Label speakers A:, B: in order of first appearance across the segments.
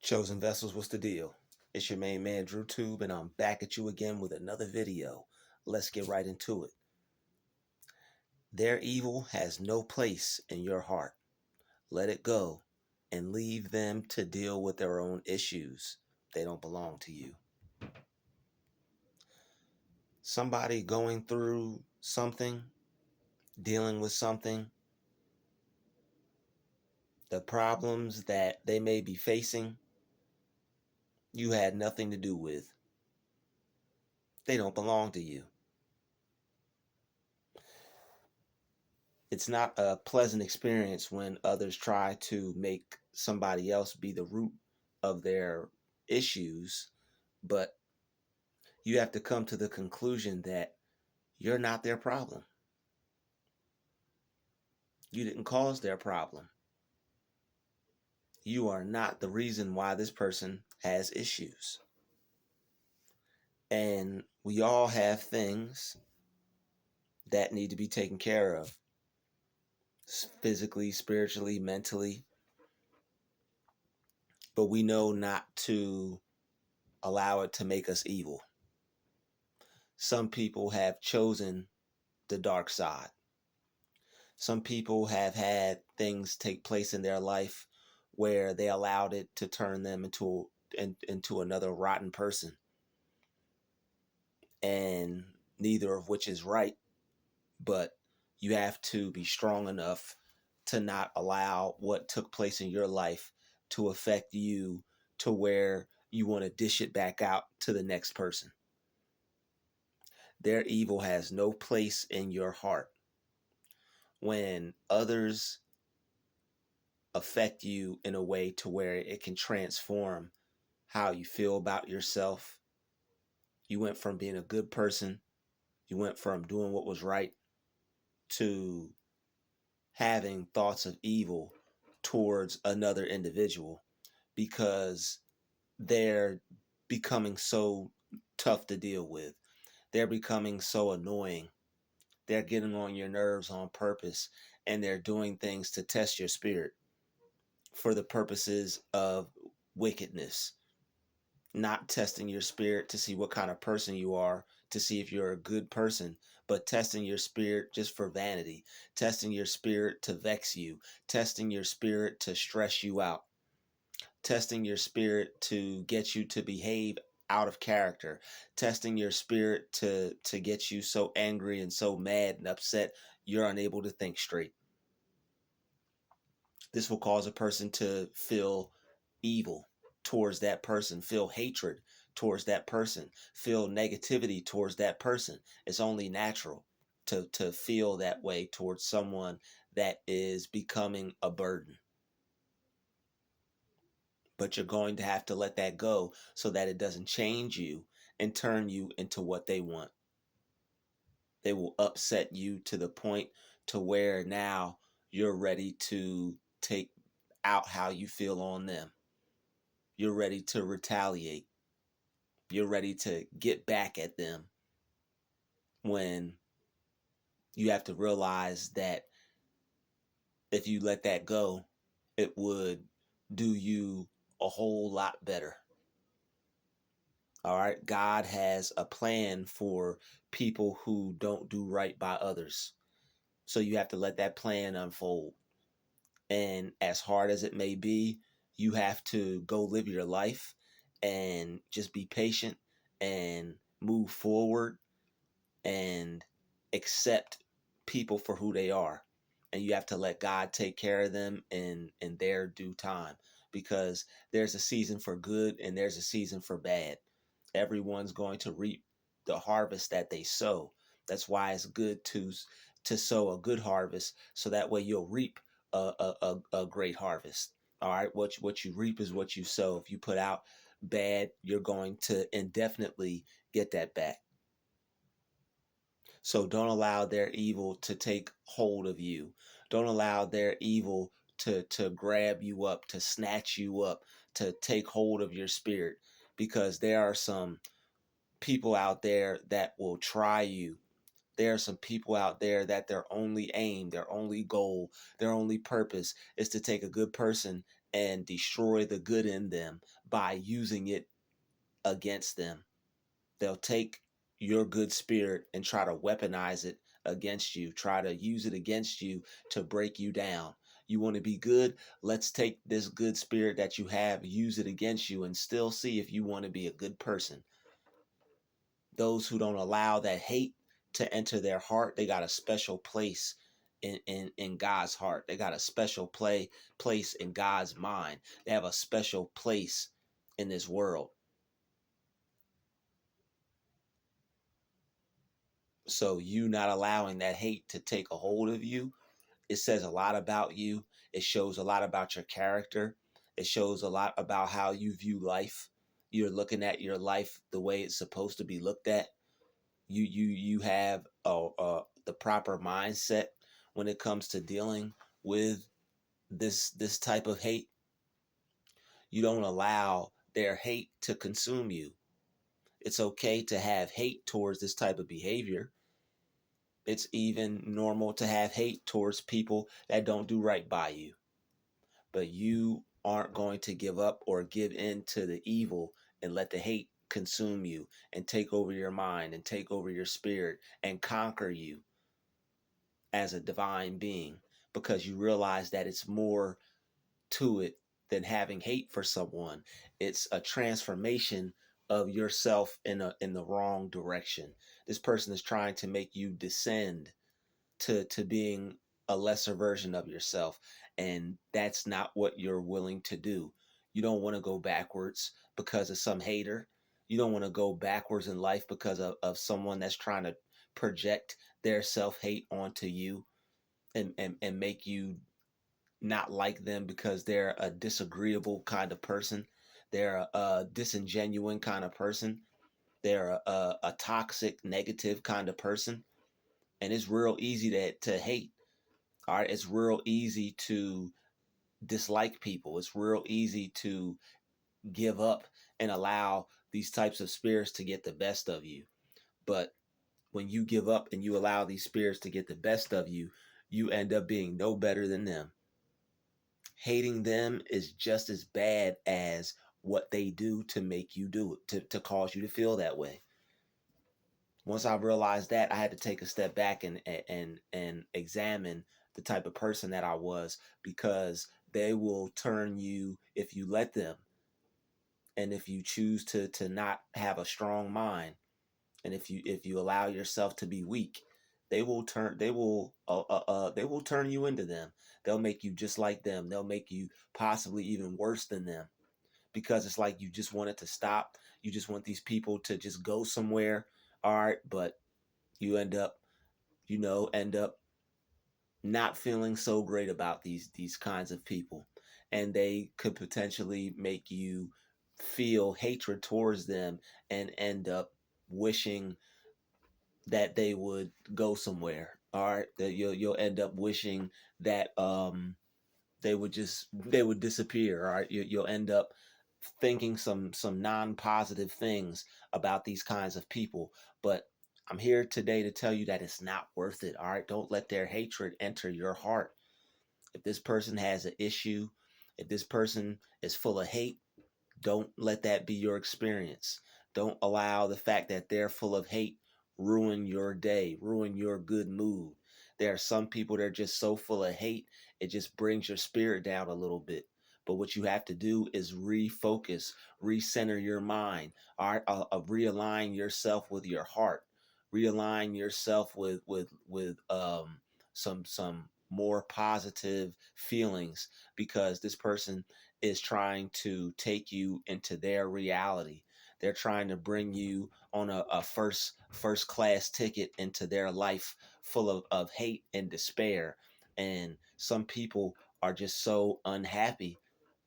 A: Chosen Vessels, what's the deal? It's your main man, Druuill, and I'm back at you again with another video. Let's get right into it. Their evil has no place in your heart. Let it go and leave them to deal with their own issues. They don't belong to you. Somebody going through something, dealing with something, the problems that they may be facing, you had nothing to do with. They don't belong to you. It's not a pleasant experience when others try to make somebody else be the root of their issues, but you have to come to the conclusion that you're not their problem. You didn't cause their problem. You are not the reason why this person has issues. And we all have things that need to be taken care of, physically, spiritually, mentally, but we know not to allow it to make us evil. Some people have chosen the dark side. Some people have had things take place in their life where they allowed it to turn them into another rotten person. And neither of which is right, but you have to be strong enough to not allow what took place in your life to affect you to where you want to dish it back out to the next person. Their evil has no place in your heart. When others affect you in a way to where it can transform how you feel about yourself, you went from being a good person, you went from doing what was right to having thoughts of evil towards another individual because they're becoming so tough to deal with. They're becoming so annoying. They're getting on your nerves on purpose, and they're doing things to test your spirit for the purposes of wickedness, not testing your spirit to see what kind of person you are, to see if you're a good person, but testing your spirit just for vanity, testing your spirit to vex you, testing your spirit to stress you out, testing your spirit to get you to behave out of character, testing your spirit to get you so angry and so mad and upset you're unable to think straight. This will cause a person to feel evil towards that person, feel hatred towards that person, feel negativity towards that person. It's only natural to feel that way towards someone that is becoming a burden. But you're going to have to let that go so that it doesn't change you and turn you into what they want. They will upset you to the point to where now you're ready to take out how you feel on them. You're ready to retaliate. You're ready to get back at them, when you have to realize that if you let that go, it would do you a whole lot better. All right. God has a plan for people who don't do right by others. So you have to let that plan unfold. And as hard as it may be, you have to go live your life and just be patient and move forward and accept people for who they are. And you have to let God take care of them in their due time, because there's a season for good and there's a season for bad. Everyone's going to reap the harvest that they sow. That's why it's good to sow a good harvest, so that way you'll reap a great harvest. All right, what you reap is what you sow. If you put out bad, you're going to indefinitely get that back. So don't allow their evil to take hold of you. Don't allow their evil to grab you up, to snatch you up, to take hold of your spirit, because there are some people out there that will try you. There are some people out there that their only aim, their only goal, their only purpose is to take a good person and destroy the good in them by using it against them. They'll take your good spirit and try to weaponize it against you, try to use it against you to break you down. You want to be good? Let's take this good spirit that you have, use it against you, and still see if you want to be a good person. Those who don't allow that hate to enter their heart, they got a special place in God's heart. They got a special place in God's mind. They have a special place in this world. So you not allowing that hate to take a hold of you, it says a lot about you. It shows a lot about your character. It shows a lot about how you view life. You're looking at your life the way it's supposed to be looked at. You have the proper mindset when it comes to dealing with this type of hate. You don't allow their hate to consume you. It's okay to have hate towards this type of behavior. It's even normal to have hate towards people that don't do right by you. But you aren't going to give up or give in to the evil and let the hate consume you and take over your mind and take over your spirit and conquer you as a divine being, because you realize that it's more to it than having hate for someone. It's a transformation of yourself in the wrong direction. This person is trying to make you descend to being a lesser version of yourself, and that's not what you're willing to do. You don't want to go backwards because of some hater. You don't want to go backwards in life because of someone that's trying to project their self-hate onto you and make you not like them because they're a disagreeable kind of person. They're a disingenuous kind of person. They're a toxic, negative kind of person. And it's real easy to hate. All right. It's real easy to dislike people. It's real easy to give up and allow these types of spirits to get the best of you. But when you give up and you allow these spirits to get the best of you, you end up being no better than them. Hating them is just as bad as what they do to make you do it, to cause you to feel that way. Once I realized that, I had to take a step back and examine the type of person that I was, because they will turn you if you let them, and if you choose to not have a strong mind, and if you allow yourself to be weak, they will turn you into them. They'll make you just like them. They'll make you possibly even worse than them, because it's like you just want it to stop. You just want these people to just go somewhere. All right, but you end up not feeling so great about these kinds of people, and they could potentially make you feel hatred towards them and end up wishing that they would go somewhere. All right, that you'll end up wishing that they would disappear. All right, you'll end up thinking some non-positive things about these kinds of people. But I'm here today to tell you that it's not worth it. All right, don't let their hatred enter your heart. If this person has an issue, if this person is full of hate, don't let that be your experience. Don't allow the fact that they're full of hate ruin your day, ruin your good mood. There are some people that are just so full of hate, it just brings your spirit down a little bit. But what you have to do is refocus, recenter your mind, all right, realign yourself with your heart, realign yourself with some more positive feelings, because this person is trying to take you into their reality. They're trying to bring you on a first class ticket into their life full of hate and despair. And some people are just so unhappy,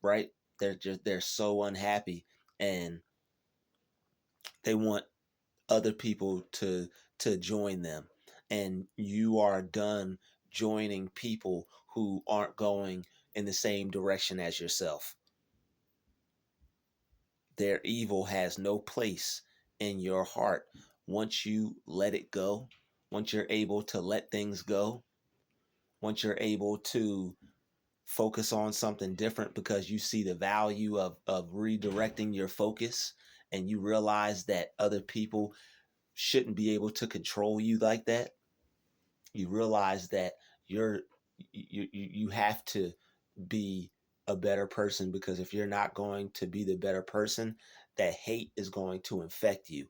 A: right? They're so unhappy, and they want other people to join them. And you are done joining people who aren't going in the same direction as yourself. Their evil has no place in your heart. Once you let it go, once you're able to let things go, once you're able to focus on something different because you see the value of redirecting your focus, and you realize that other people shouldn't be able to control you like that. You realize that you're you have to be a better person, because if you're not going to be the better person, that hate is going to infect you.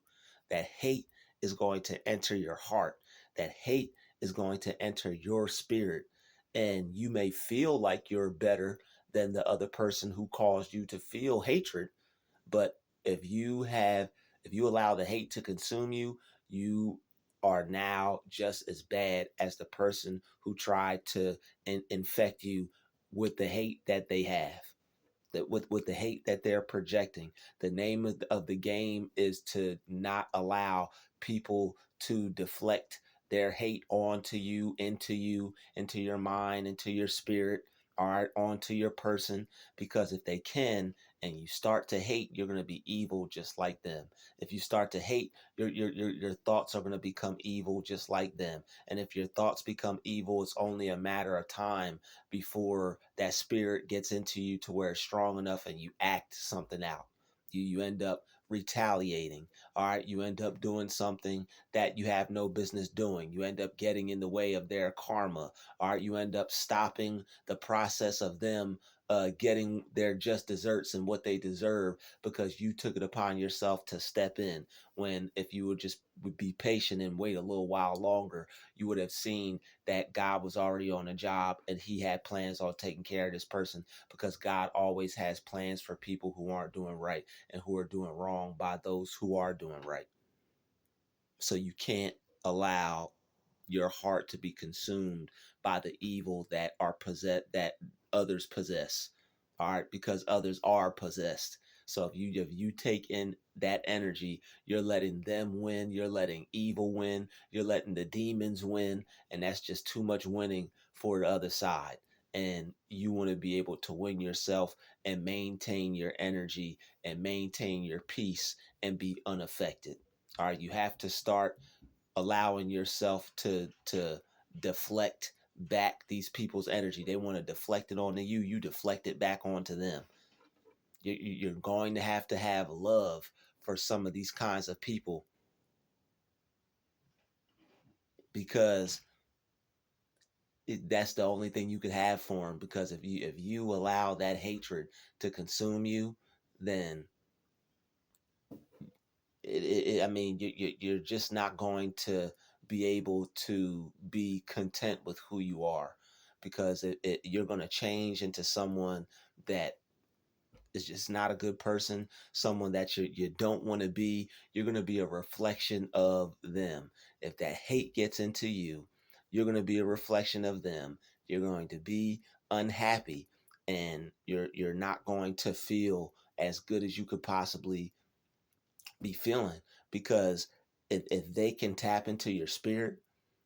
A: That hate is going to enter your heart. That hate is going to enter your spirit. And you may feel like you're better than the other person who caused you to feel hatred, but if you have, if you allow the hate to consume you, you are now just as bad as the person who tried to infect you with the hate that they have, that with the hate that they're projecting. The name of the game is to not allow people to deflect their hate onto you, into your mind, into your spirit, all right, onto your person. Because if they can, and you start to hate, you're going to be evil just like them. If you start to hate, your thoughts are going to become evil just like them. And if your thoughts become evil, it's only a matter of time before that spirit gets into you to where it's strong enough and you act something out. You end up retaliating. All right, you end up doing something that you have no business doing. You end up getting in the way of their karma. All right, you end up stopping the process of them getting their just desserts and what they deserve, because you took it upon yourself to step in. When if you would be patient and wait a little while longer, you would have seen that God was already on a job and he had plans on taking care of this person, because God always has plans for people who aren't doing right and who are doing wrong by those who are doing right. So you can't allow your heart to be consumed by the evil that others possess. All right, because others are possessed. So if you take in that energy, you're letting them win, you're letting evil win, you're letting the demons win, and that's just too much winning for the other side. And you want to be able to win yourself and maintain your energy and maintain your peace and be unaffected. All right, you have to start allowing yourself to deflect back these people's energy. They want to deflect it onto you, you deflect it back onto them. You're going to have love for some of these kinds of people, because that's the only thing you could have for them. Because if you allow that hatred to consume you, then I mean, you're just not going to be able to be content with who you are, because you're going to change into someone that is just not a good person, someone that you don't want to be. You're going to be a reflection of them. If that hate gets into you, you're going to be a reflection of them. You're going to be unhappy, and you're not going to feel as good as you could possibly be feeling, because if they can tap into your spirit,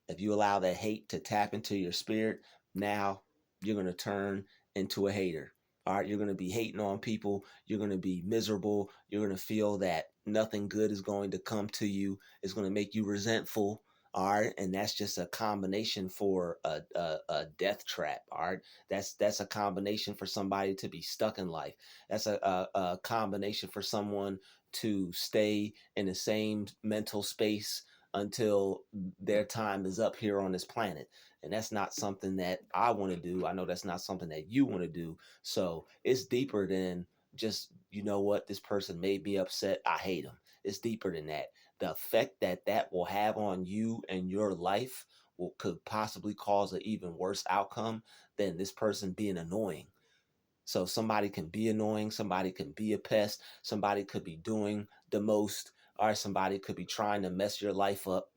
A: if you allow that hate to tap into your spirit, now you're going to turn into a hater. All right, you're going to be hating on people. You're going to be miserable. You're going to feel that nothing good is going to come to you. It's going to make you resentful. All right, and that's just a combination for a death trap. All right, that's a combination for somebody to be stuck in life. That's a combination for someone to stay in the same mental space until their time is up here on this planet. And that's not something that I want to do. I know that's not something that you want to do. So it's deeper than just, you know what, this person made me upset, I hate them. It's deeper than that. The effect that that will have on you and your life could possibly cause an even worse outcome than this person being annoying. So somebody can be annoying, somebody can be a pest, somebody could be doing the most, or somebody could be trying to mess your life up.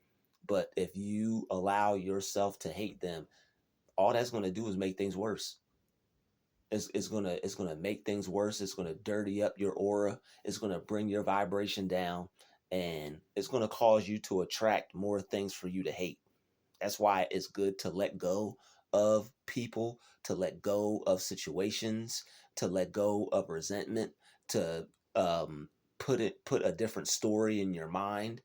A: But if you allow yourself to hate them, all that's going to do is make things worse. It's gonna make things worse. It's gonna dirty up your aura. It's gonna bring your vibration down, and it's gonna cause you to attract more things for you to hate. That's why it's good to let go of people, to let go of situations, to let go of resentment, to um, put a different story in your mind.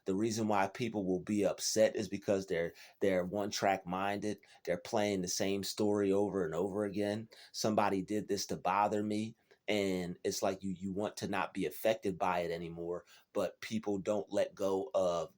A: The reason why people will be upset is because they're one track minded. They're playing the same story over and over again. Somebody did this to bother me, and it's like you want to not be affected by it anymore, but people don't let go of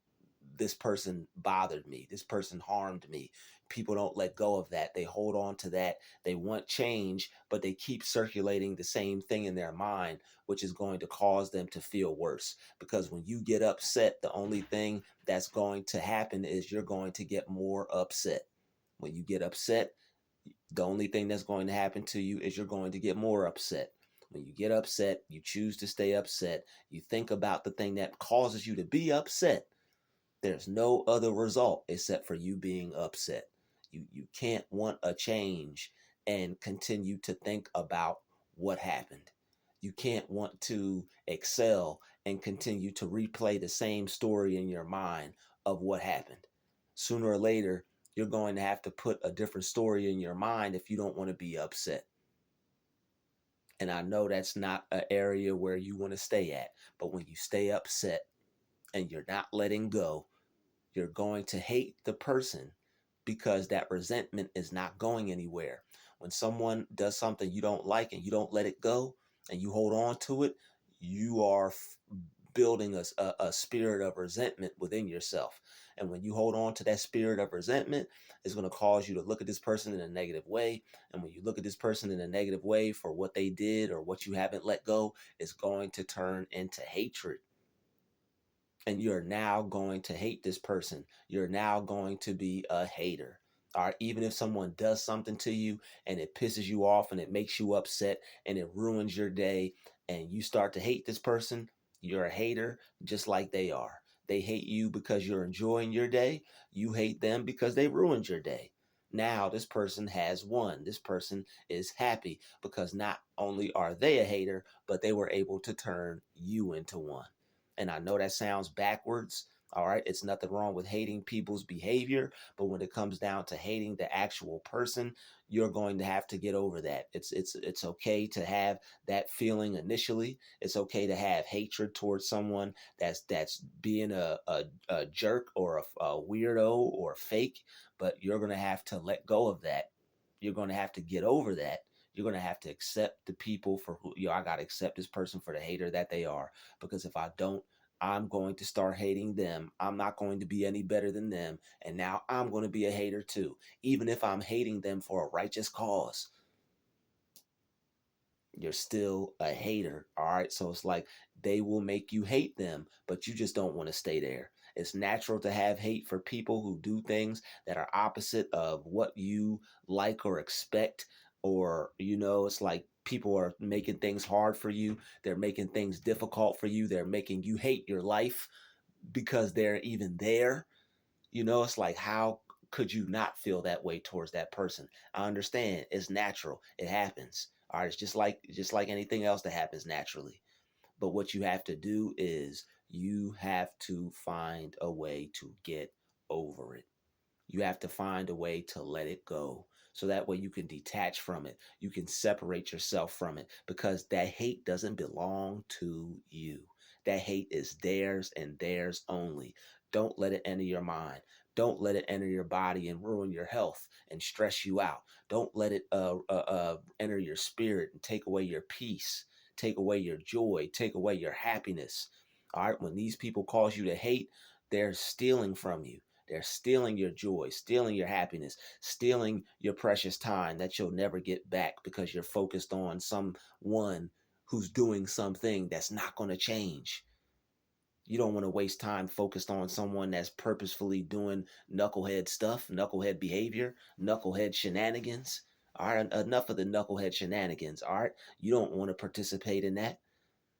A: this person bothered me. This person harmed me. People don't let go of that. They hold on to that. They want change, but they keep circulating the same thing in their mind, which is going to cause them to feel worse. Because when you get upset, the only thing that's going to happen is you're going to get more upset. When you get upset, the only thing that's going to happen to you is you're going to get more upset. When you get upset, you choose to stay upset. You think about the thing that causes you to be upset. There's no other result except for you being upset. You can't want a change and continue to think about what happened. You can't want to excel and continue to replay the same story in your mind of what happened. Sooner or later, you're going to have to put a different story in your mind if you don't want to be upset. And I know that's not an area where you want to stay at, but when you stay upset and you're not letting go, you're going to hate the person because that resentment is not going anywhere. When someone does something you don't like and you don't let it go and you hold on to it, you are building a spirit of resentment within yourself. And when you hold on to that spirit of resentment, it's going to cause you to look at this person in a negative way. And when you look at this person in a negative way for what they did or what you haven't let go, it's going to turn into hatred, and you're now going to hate this person. You're now going to be a hater. All right, even if someone does something to you and it pisses you off and it makes you upset and it ruins your day and you start to hate this person, you're a hater just like they are. They hate you because you're enjoying your day. You hate them because they ruined your day. Now this person has won. This person is happy because not only are they a hater, but they were able to turn you into one. And I know that sounds backwards. All right. It's nothing wrong with hating people's behavior. But when it comes down to hating the actual person, you're going to have to get over that. It's okay to have that feeling initially. It's okay to have hatred towards someone that's being a jerk or a weirdo or fake, but you're going to have to let go of that. You're going to have to get over that. You're going to have to accept the people for who I got to accept this person for the hater that they are. Because if I don't, I'm going to start hating them. I'm not going to be any better than them. And now I'm going to be a hater too, even if I'm hating them for a righteous cause. You're still a hater. All right. So it's like they will make you hate them, but you just don't want to stay there. It's natural to have hate for people who do things that are opposite of what you like or expect. Or, it's like people are making things hard for you. They're making things difficult for you. They're making you hate your life because they're even there. It's like, how could you not feel that way towards that person? I understand it's natural. It happens. All right. It's just like anything else that happens naturally. But what you have to do is you have to find a way to get over it. You have to find a way to let it go. So that way you can detach from it. You can separate yourself from it because that hate doesn't belong to you. That hate is theirs and theirs only. Don't let it enter your mind. Don't let it enter your body and ruin your health and stress you out. Don't let it enter your spirit and take away your peace, take away your joy, take away your happiness. All right. When these people cause you to hate, they're stealing from you. They're stealing your joy, stealing your happiness, stealing your precious time that you'll never get back because you're focused on someone who's doing something that's not going to change. You don't want to waste time focused on someone that's purposefully doing knucklehead stuff, knucklehead behavior, knucklehead shenanigans. All right, enough of the knucklehead shenanigans. All right, you don't want to participate in that.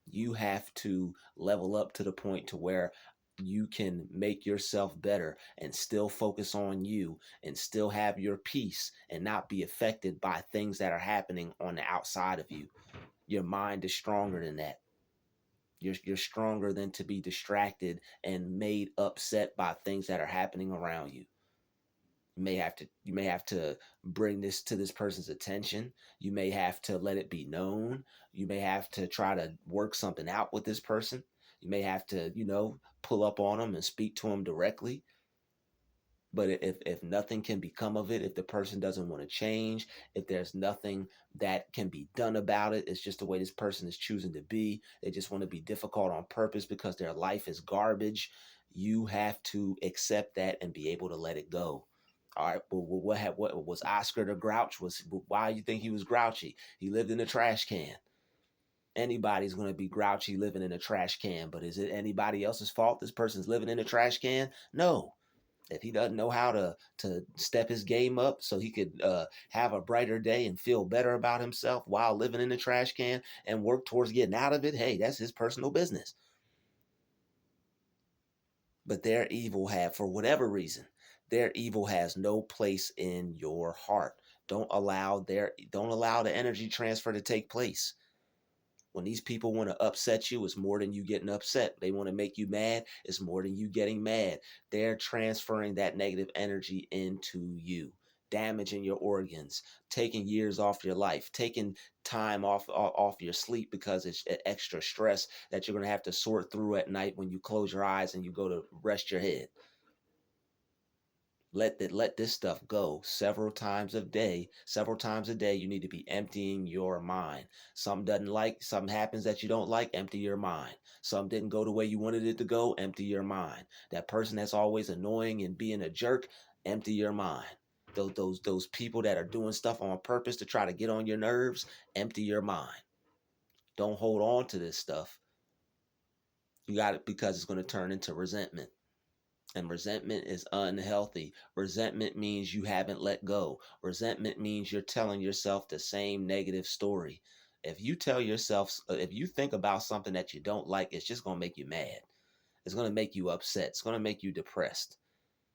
A: You have to level up to the point to where you can make yourself better and still focus on you and still have your peace and not be affected by things that are happening on the outside of you. Your mind is stronger than that. You're stronger than to be distracted and made upset by things that are happening around you. You may have to bring this to this person's attention. You may have to let it be known. You may have to try to work something out with this person. You may have to, pull up on them and speak to them directly. But if nothing can become of it, if the person doesn't want to change, if there's nothing that can be done about it, it's just the way this person is choosing to be. They just want to be difficult on purpose because their life is garbage. You have to accept that and be able to let it go. All right. Well, what was Oscar the Grouch? Why do you think he was grouchy? He lived in a trash can. Anybody's going to be grouchy living in a trash can, but is it anybody else's fault this person's living in a trash can? No. If he doesn't know how to step his game up so he could have a brighter day and feel better about himself while living in the trash can and work towards getting out of it, hey, that's his personal business. But their evil for whatever reason, their evil has no place in your heart. Don't allow the energy transfer to take place. When these people want to upset you, it's more than you getting upset. They want to make you mad, it's more than you getting mad. They're transferring that negative energy into you, damaging your organs, taking years off your life, taking time off your sleep because it's extra stress that you're going to have to sort through at night when you close your eyes and you go to rest your head. Let this stuff go several times a day. You need to be emptying your mind. Something happens that you don't like, empty your mind. Something didn't go the way you wanted it to go, empty your mind. That person that's always annoying and being a jerk, empty your mind. Those people that are doing stuff on purpose to try to get on your nerves, empty your mind. Don't hold on to this stuff. You got it, because it's going to turn into resentment. And resentment is unhealthy. Resentment means you haven't let go. Resentment means you're telling yourself the same negative story. If you think about something that you don't like, it's just going to make you mad. It's going to make you upset. It's going to make you depressed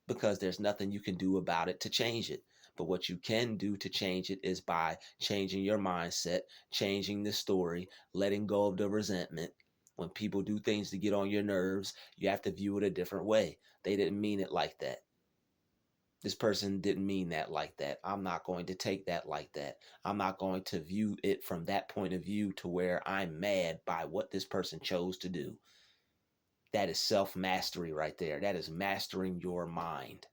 A: because there's nothing you can do about it to change it. But what you can do to change it is by changing your mindset, changing the story, letting go of the resentment. When people do things to get on your nerves, you have to view it a different way. They didn't mean it like that. This person didn't mean that like that. I'm not going to take that like that. I'm not going to view it from that point of view to where I'm mad by what this person chose to do. That is self mastery right there. That is mastering your mind.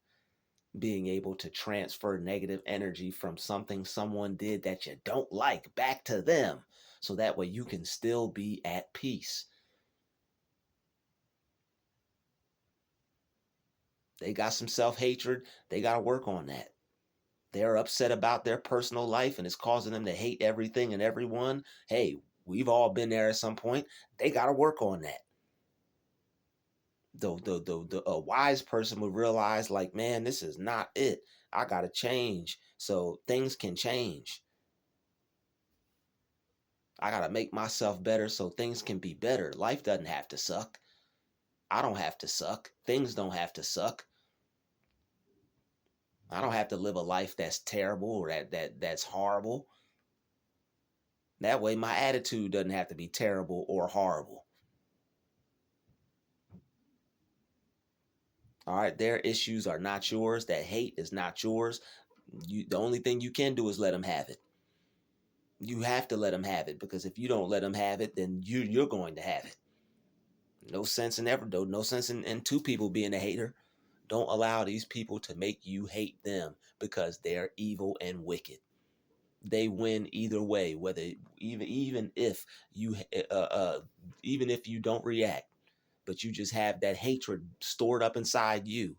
A: Being able to transfer negative energy from something someone did that you don't like back to them, so that way you can still be at peace. They got some self-hatred. They got to work on that. They're upset about their personal life and it's causing them to hate everything and everyone. Hey, we've all been there at some point. They got to work on that. A wise person would realize, like, man, this is not it. I got to change so things can change. I got to make myself better so things can be better. Life doesn't have to suck. I don't have to suck. Things don't have to suck. I don't have to live a life that's terrible or that's horrible. That way my attitude doesn't have to be terrible or horrible. All right, their issues are not yours. That hate is not yours. The only thing you can do is let them have it. You have to let them have it, because if you don't let them have it, then you're going to have it. No sense in ever though. No sense in two people being a hater. Don't allow these people to make you hate them because they're evil and wicked. They win either way. Whether even if you even if you don't react, but you just have that hatred stored up inside you.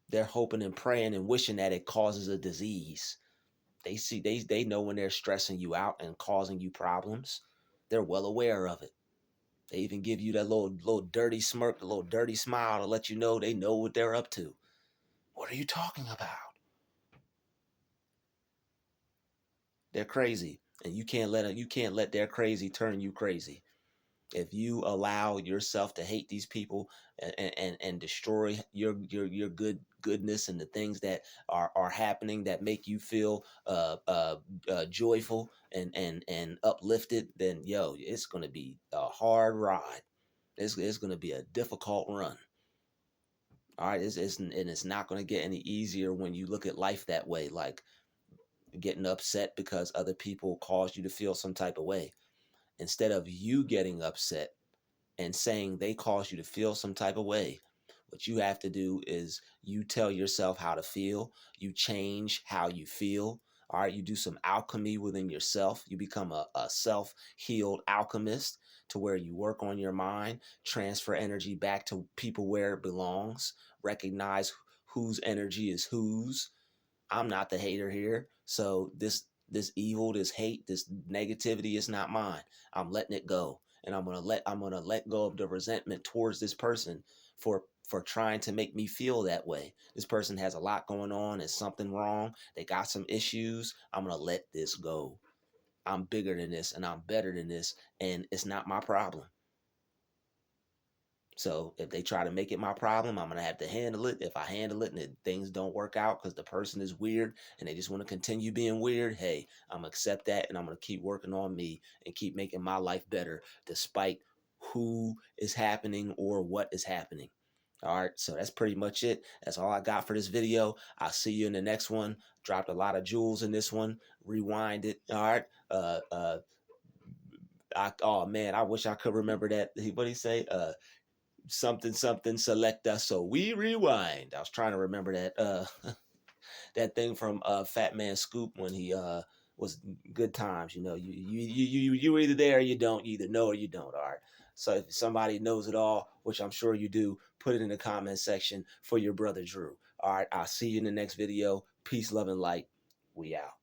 A: They're hoping and praying and wishing that it causes a disease. They know when they're stressing you out and causing you problems. They're well aware of it. They even give you that little dirty smirk, the little dirty smile to let you know they know what they're up to. What are you talking about? They're crazy, and you can't let their crazy turn you crazy. If you allow yourself to hate these people and destroy your goodness and the things that are happening that make you feel joyful and uplifted, then it's gonna be a hard ride. It's gonna be a difficult run. All right, and it's not gonna get any easier when you look at life that way, like getting upset because other people caused you to feel some type of way. instead of you getting upset and saying they caused you to feel some type of way, what you have to do is you tell yourself how to feel. You change how you feel. All right. You do some alchemy within yourself. You become a self healed alchemist to where you work on your mind, transfer energy back to people where it belongs, recognize whose energy is whose. I'm not the hater here. So this evil, this hate, this negativity is not mine. I'm letting it go. And I'm gonna let go of the resentment towards this person for trying to make me feel that way. This person has a lot going on. There's something wrong. They got some issues. I'm gonna let this go. I'm bigger than this and I'm better than this, and it's not my problem. So if they try to make it my problem, I'm gonna have to handle it. If I handle it and things don't work out because the person is weird and they just want to continue being weird, hey, I'm gonna accept that and I'm gonna keep working on me and keep making my life better despite who is happening or what is happening. All right, so that's pretty much it. That's all I got for this video. I'll see you in the next one. Dropped a lot of jewels in this one. Rewind it. All right. Oh man, I wish I could remember that. What did he say? Something something select us so we rewind. I was trying to remember that that thing from Fat Man Scoop when he was good times. You were either there or you don't. You either know or you don't. All right. So if somebody knows it all, which I'm sure you do, put it in the comment section for your brother Drew. All right. I'll see you in the next video. Peace, love, and light. We out.